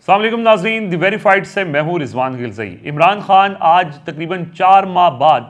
अस्सलाम वालेकुम नाज़रीन, द वेरीफाइड से मैं हूँ रिजवान गिलज़ई। इमरान खान आज तकरीबन 4 माह बाद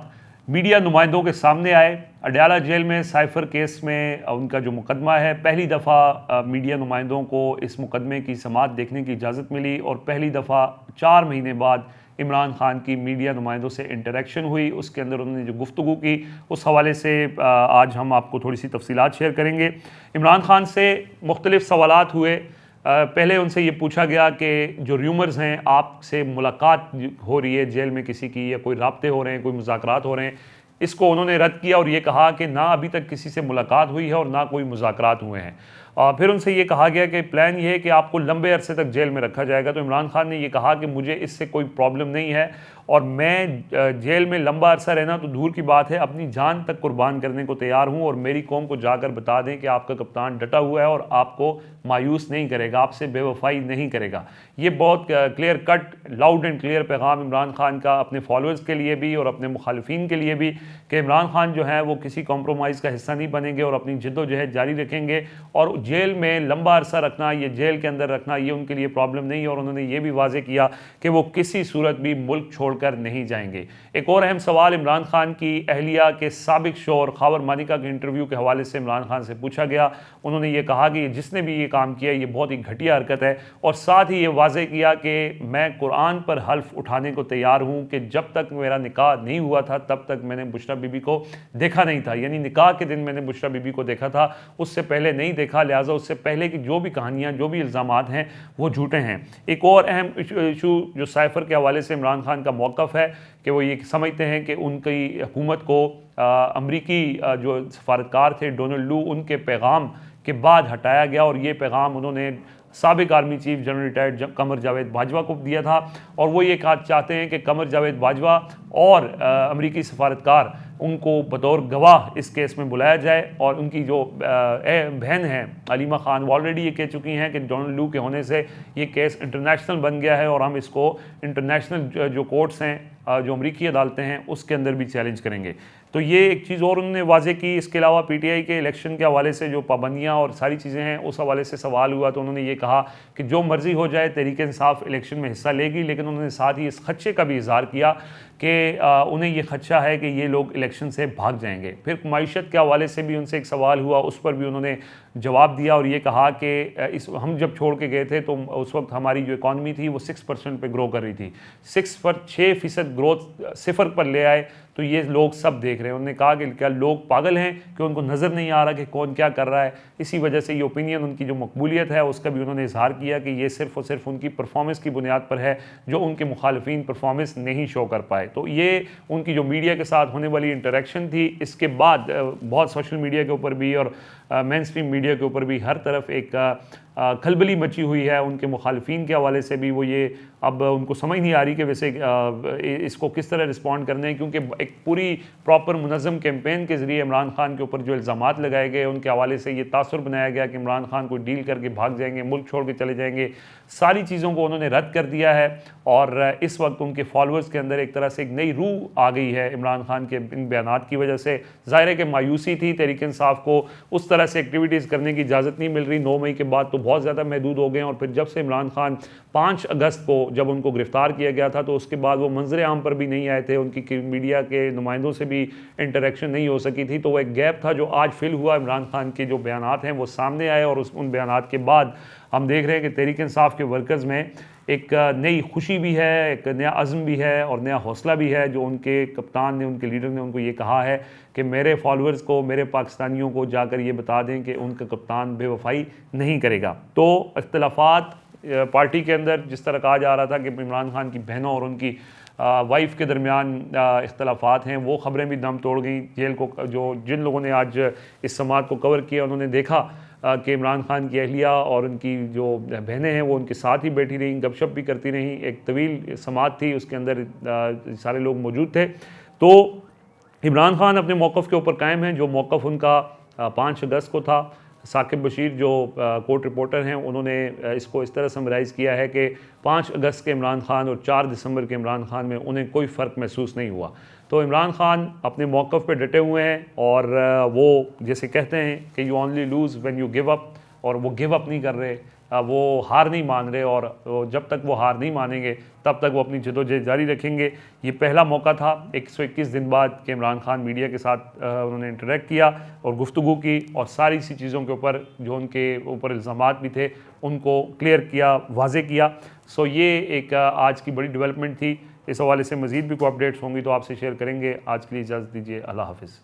मीडिया नुमाइंदों के सामने आए। अडयाला जेल में साइफर केस में उनका जो मुकदमा है, पहली दफ़ा मीडिया नुमाइंदों को इस मुकदमे की समाअत देखने की इजाज़त मिली और पहली दफ़ा 4 महीने बाद इमरान खान की मीडिया नुमाइंदों से इंटरेक्शन हुई। उसके अंदर उन्होंने जो गुफ्तगू की, उस हवाले से आज हम आपको थोड़ी सी तफसीलात शेयर करेंगे। इमरान खान से मुख्तलिफ सवालात हुए। पहले उनसे ये पूछा गया कि जो र्यूमर्स हैं, आपसे मुलाकात हो रही है जेल में किसी की, या कोई राब्ते हो रहे हैं, कोई मुज़ाकरात हो रहे हैं, इसको उन्होंने रद्द किया और ये कहा कि ना अभी तक किसी से मुलाकात हुई है और ना कोई मुज़ाकरात हुए हैं। फिर उनसे ये कहा गया कि प्लान ये है कि आपको लंबे अरसे तक जेल में रखा जाएगा। तो इमरान खान ने ये कहा कि मुझे इससे कोई प्रॉब्लम नहीं है और मैं जेल में लंबा अरसा रहना तो दूर की बात है, अपनी जान तक कुर्बान करने को तैयार हूँ और मेरी कौम को जाकर बता दें कि आपका कप्तान डटा हुआ है और आपको मायूस नहीं करेगा, आपसे बेवफाई नहीं करेगा। ये बहुत clear cut, loud and clear पैगाम इमरान खान का अपने फॉलोअर्स के लिए भी और अपने मुखालिफिन के लिए भी, कि इमरान खान जो है वो किसी कॉम्प्रोमाइज़ का हिस्सा नहीं बनेंगे और अपनी जद्दोजहद जारी रखेंगे। और जेल में लंबा अरसा रखना, ये जेल के अंदर रखना, ये उनके लिए प्रॉब्लम नहीं है। और उन्होंने ये भी वाज़े किया कि वो किसी सूरत भी मुल्क छोड़कर नहीं जाएंगे। एक और अहम सवाल इमरान खान की अहलिया के साबिक शौहर खावर मानिका के इंटरव्यू के हवाले से इमरान खान से पूछा गया। उन्होंने ये कहा कि जिसने भी ये काम किया ये बहुत ही घटिया हरकत है, और साथ ही ये वाज़े किया कि मैं कुरान पर हल्फ उठाने को तैयार हूँ कि जब तक मेरा निकाह नहीं हुआ था तब तक मैंने बुशरा बीबी को देखा नहीं था। यानी निकाह के दिन मैंने बुशरा बीबी को देखा था, उससे पहले नहीं देखा, लिहाजा उससे पहले की जो भी कहानियाँ, जो भी इल्ज़ामात हैं वो झूठे हैं। एक और अहम इशू जो साइफर के हवाले से इमरान खान का मौक़िफ़ है कि वो ये समझते हैं कि उनकी हुकूमत को अमरीकी जो सफारतकार थे डोनाल्ड लू, उनके पैगाम के बाद हटाया गया और ये पैगाम उन्होंने साबिक army chief general retired Qamar Javed Bajwa को दिया था। और वो ये कहा चाहते हैं कि कमर जावेद बाजवा और अमरीकी सफारतकार उनको बतौर गवाह इस केस में बुलाया जाए। और उनकी जो बहन है अलीमा खान, वो ऑलरेडी ये कह चुकी हैं कि डोनाल्ड लू के होने से ये केस इंटरनेशनल बन गया है और हम इसको इंटरनेशनल जो कोर्ट्स हैं, जो अमरीकी अदालतें हैं, उसके अंदर भी चैलेंज करेंगे। तो ये एक चीज़ और उन्होंने वाजे की। इसके अलावा पीटीआई के इलेक्शन के हवाले से जो पाबंदियाँ और सारी चीज़ें हैं, उस हवाले से सवाल हुआ तो उन्होंने ये कहा कि जो मर्ज़ी हो जाए, तहरीक इंसाफ इलेक्शन में हिस्सा लेगी, लेकिन उन्होंने साथ ही इस खदशे का भी इज़हार किया कि उन्हें ये खदशा है कि ये लोग इलेक्शन से भाग जाएंगे। फिर मईशत के हवाले से भी उनसे एक सवाल हुआ, उस पर भी उन्होंने जवाब दिया और ये कहा कि हम जब छोड़ के गए थे तो उस वक्त हमारी जो इकॉनमी थी वो 6% पे ग्रो कर रही थी, 6% ग्रोथ सिफर पर ले आए तो ये लोग सब देख रहे हैं। उन्होंने कहा कि क्या लोग पागल हैं कि उनको नज़र नहीं आ रहा कि कौन क्या कर रहा है। इसी वजह से ये ओपिनियन, उनकी जो मकबूलियत है उसका भी उन्होंने इजहार किया कि ये सिर्फ़ और सिर्फ उनकी परफॉर्मेंस की बुनियाद पर है, जो उनके मुखालिफिन परफॉर्मेंस नहीं शो कर पाए। तो ये उनकी जो मीडिया के साथ होने वाली इंटरेक्शन थी। इसके बाद बहुत सोशल मीडिया के ऊपर भी और मेन स्ट्रीम मीडिया के ऊपर भी हर तरफ एक खलबली मची हुई है उनके मुखालिफिन के हवाले से भी। वो ये अब उनको समझ नहीं आ रही कि वैसे इसको किस तरह रिस्पॉन्ड करने हैं, क्योंकि एक पूरी प्रॉपर मुनज़्ज़म कैंपेन के ज़रिए इमरान खान के ऊपर जो इल्ज़ामात लगाए गए, उनके हवाले से ये तासुर बनाया गया कि इमरान खान को डील करके भाग जाएंगे, मुल्क छोड़ के चले जाएंगे। सारी चीज़ों को उन्होंने रद्द कर दिया है और इस वक्त उनके फॉलोअर्स के अंदर एक तरह से एक नई रूह आ गई है इमरान खान के इन बयानात की वजह से। ज़ाहिर है कि मायूसी थी, तहरीक इंसाफ को उस तरह से एक्टिविटीज़ करने की इजाज़त नहीं मिल रही। 9 मई के बाद तो बहुत ज़्यादा महदूद हो गए और फिर जब से इमरान खान 5 अगस्त को जब उनको गिरफ़्तार किया गया था तो उसके बाद वो मंजर आम पर भी नहीं आए थे, उनकी मीडिया के नुमाइंदों से भी इंटरेक्शन नहीं हो सकी थी। तो वो एक गैप था जो आज फिल हुआ। इमरान खान के जो बयानात हैं वो सामने आए और उन बयानात के बाद हम देख रहे हैं कि तहरीक इंसाफ के वर्कर्स में एक नई खुशी भी है, एक नया अज़्म भी है और नया हौसला भी है। जो उनके कप्तान ने, उनके लीडर ने उनको ये कहा है कि मेरे फॉलोअर्स को, मेरे पाकिस्तानियों को जाकर ये बता दें कि उनका कप्तान बेवफाई नहीं करेगा। तो इख्तलाफात पार्टी के अंदर जिस तरह कहा जा रहा था कि इमरान खान की बहनों और उनकी वाइफ के दरमियान इख्तलाफात हैं, वो ख़बरें भी दम तोड़ गई। जेल को जिन लोगों ने आज इस समाअत को कवर किया, उन्होंने देखा कि इमरान खान की अहलिया और उनकी जो बहनें हैं वो उनके साथ ही बैठी रहीं, गपशप भी करती रहीं। एक तवील समाअत थी, उसके अंदर सारे लोग मौजूद थे। तो इमरान खान अपने मौक़िफ़ के ऊपर कायम हैं। जो मौक़िफ़ उनका 5 अगस्त को था, साकिब बशीर जो कोर्ट रिपोर्टर हैं, उन्होंने इसको इस तरह समराइज़ किया है कि 5 अगस्त के इमरान खान और 4 दिसंबर के इमरान खान में उन्हें कोई फ़र्क महसूस नहीं हुआ। तो इमरान खान अपने मौक़िफ़ पे डटे हुए हैं और वो जैसे कहते हैं कि you only lose when you give up, और वो गिव अप नहीं कर रहे। वो हार नहीं मान रहे, और जब तक वो हार नहीं मानेंगे तब तक वो अपनी जदोजहद जारी रखेंगे। ये पहला मौका था 121 दिन बाद कि इमरान खान मीडिया के साथ उन्होंने इंटरेक्ट किया और गुफ्तगू की, और सारी सी चीज़ों के ऊपर जो उनके ऊपर इल्ज़ामात भी थे उनको क्लियर किया, वाजे किया। सो ये एक आज की बड़ी डेवलपमेंट थी। इस हवाले से मज़ीद भी कोई अपडेट्स होंगी तो आपसे शेयर करेंगे। आज के लिए इजाज़त दीजिए, अल्लाह हाफ़िज़।